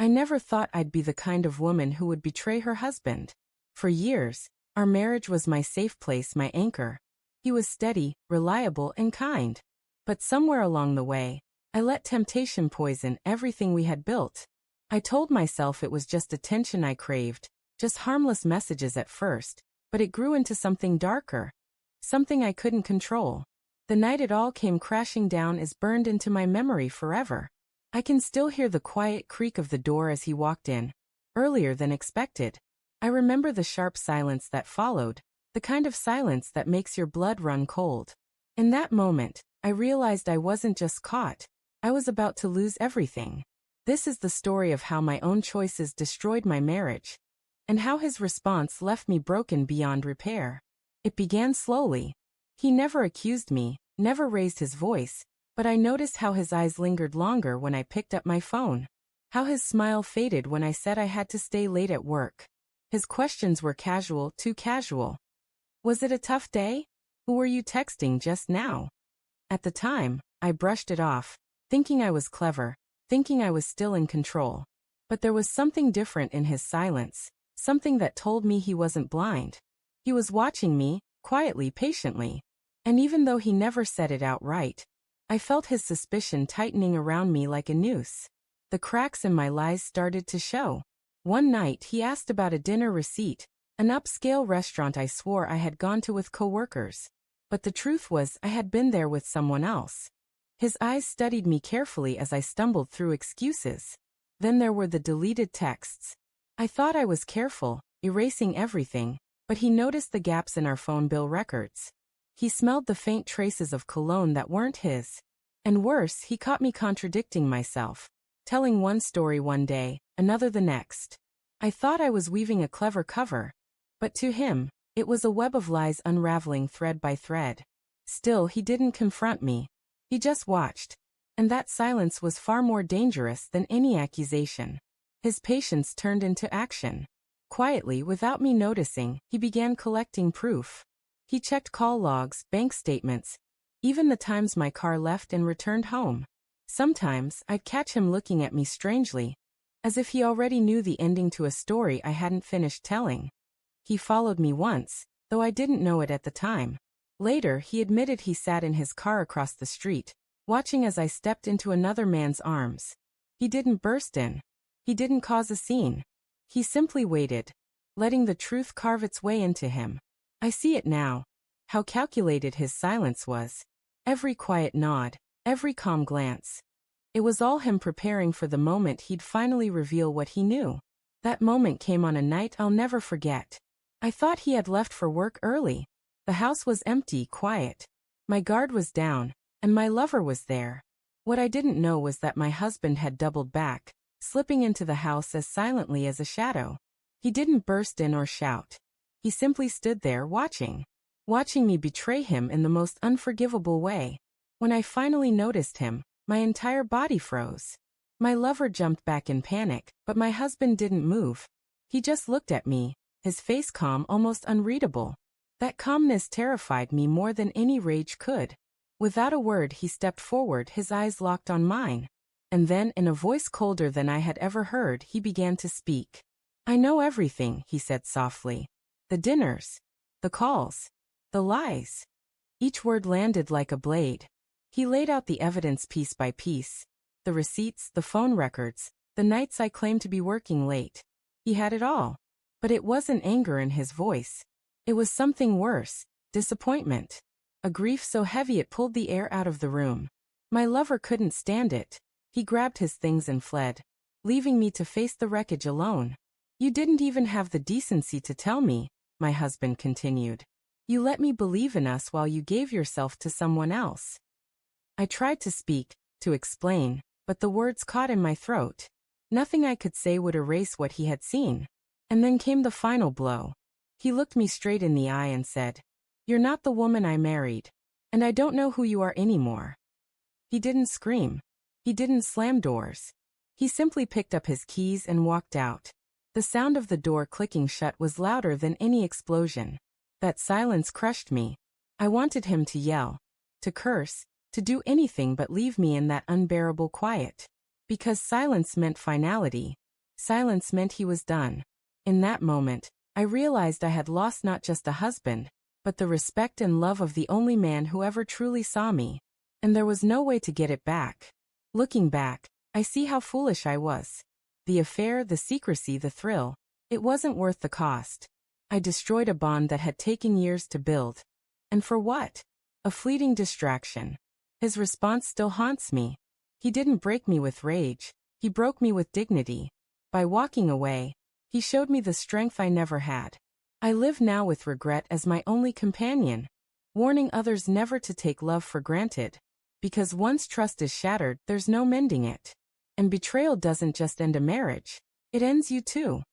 I never thought I'd be the kind of woman who would betray her husband. For years, our marriage was my safe place, my anchor. He was steady, reliable, and kind. But somewhere along the way, I let temptation poison everything we had built. I told myself it was just attention I craved, just harmless messages at first, but it grew into something darker, something I couldn't control. The night it all came crashing down is burned into my memory forever. I can still hear the quiet creak of the door as he walked in, earlier than expected. I remember the sharp silence that followed, the kind of silence that makes your blood run cold. In that moment, I realized I wasn't just caught, I was about to lose everything. This is the story of how my own choices destroyed my marriage, and how his response left me broken beyond repair. It began slowly. He never accused me, never raised his voice, but I noticed how his eyes lingered longer when I picked up my phone. How his smile faded when I said I had to stay late at work. His questions were casual, too casual. Was it a tough day? Who were you texting just now? At the time, I brushed it off, thinking I was clever, thinking I was still in control. But there was something different in his silence, something that told me he wasn't blind. He was watching me, quietly, patiently. And even though he never said it outright, I felt his suspicion tightening around me like a noose. The cracks in my lies started to show. One night he asked about a dinner receipt, an upscale restaurant I swore I had gone to with coworkers. But the truth was I had been there with someone else. His eyes studied me carefully as I stumbled through excuses. Then there were the deleted texts. I thought I was careful, erasing everything, but he noticed the gaps in our phone bill records. He smelled the faint traces of cologne that weren't his. And worse, he caught me contradicting myself, telling one story one day, another the next. I thought I was weaving a clever cover, but to him, it was a web of lies unraveling thread by thread. Still, he didn't confront me. He just watched. And that silence was far more dangerous than any accusation. His patience turned into action. Quietly, without me noticing, he began collecting proof. He checked call logs, bank statements, even the times my car left and returned home. Sometimes, I'd catch him looking at me strangely, as if he already knew the ending to a story I hadn't finished telling. He followed me once, though I didn't know it at the time. Later, he admitted he sat in his car across the street, watching as I stepped into another man's arms. He didn't burst in. He didn't cause a scene. He simply waited, letting the truth carve its way into him. I see it now. How calculated his silence was. Every quiet nod, every calm glance. It was all him preparing for the moment he'd finally reveal what he knew. That moment came on a night I'll never forget. I thought he had left for work early. The house was empty, quiet. My guard was down, and my lover was there. What I didn't know was that my husband had doubled back, slipping into the house as silently as a shadow. He didn't burst in or shout. He simply stood there watching me betray him in the most unforgivable way. When I finally noticed him, my entire body froze. My lover jumped back in panic, but my husband didn't move. He just looked at me, his face calm, almost unreadable. That calmness terrified me more than any rage could. Without a word, he stepped forward, his eyes locked on mine. And then, in a voice colder than I had ever heard, he began to speak. "I know everything," he said softly. "The dinners, the calls, the lies." Each word landed like a blade. He laid out the evidence piece by piece. The receipts, the phone records, the nights I claimed to be working late. He had it all. But it wasn't anger in his voice. It was something worse, disappointment. A grief so heavy it pulled the air out of the room. My lover couldn't stand it. He grabbed his things and fled, leaving me to face the wreckage alone. "You didn't even have the decency to tell me," my husband continued. "You let me believe in us while you gave yourself to someone else." I tried to speak, to explain, but the words caught in my throat. Nothing I could say would erase what he had seen. And then came the final blow. He looked me straight in the eye and said, "You're not the woman I married, and I don't know who you are anymore." He didn't scream. He didn't slam doors. He simply picked up his keys and walked out. The sound of the door clicking shut was louder than any explosion. That silence crushed me. I wanted him to yell, to curse, to do anything but leave me in that unbearable quiet. Because silence meant finality, Silence meant he was done. In that moment, I realized I had lost not just a husband, but the respect and love of the only man who ever truly saw me. And there was no way to get it back. Looking back, I see how foolish I was. The affair, the secrecy, the thrill. It wasn't worth the cost. I destroyed a bond that had taken years to build. And for what? A fleeting distraction. His response still haunts me. He didn't break me with rage. He broke me with dignity. By walking away, he showed me the strength I never had. I live now with regret as my only companion, warning others never to take love for granted. Because once trust is shattered, there's no mending it. And betrayal doesn't just end a marriage. It ends you too.